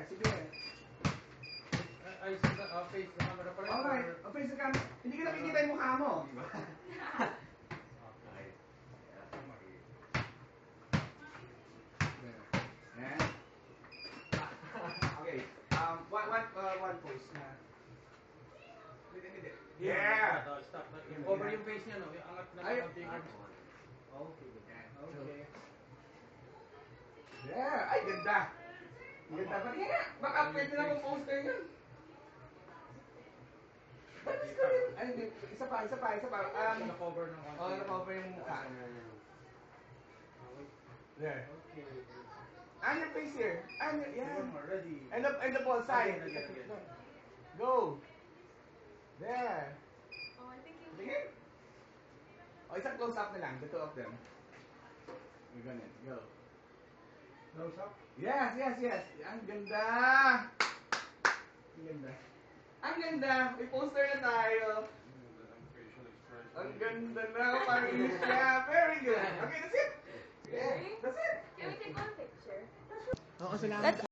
Sige. Ay, face the camera pa rin. Alright, face the camera. Hindi ka nakikita yung mukha mo. Okay. Yan. Okay. One pose na. Hindi. Yeah! Stop. Over yung face niya, no? Yung angat na Ay. konti yung arms. Okay. Okay. Yeah! Ay, ganda! Ganda pa rin nga! Baka pwede na mong poster yun. Ba't mas ko rin? Ay, isa pa. Na-cover ng konti. Na-cover yung mukha. There. Okay. And your face here. And yan. Ready. And the ball side. Again. Go! There. Oh, I think you Tingin. O, isang close up na lang. The two of them. You're gonna go. Close up. Yes. Ang ganda. Ang ganda. May poster na tayo. Ang ganda na. Pangis niya. Very good. Okay, that's it. Yeah, that's it. Can we take one picture? Oo, salamat.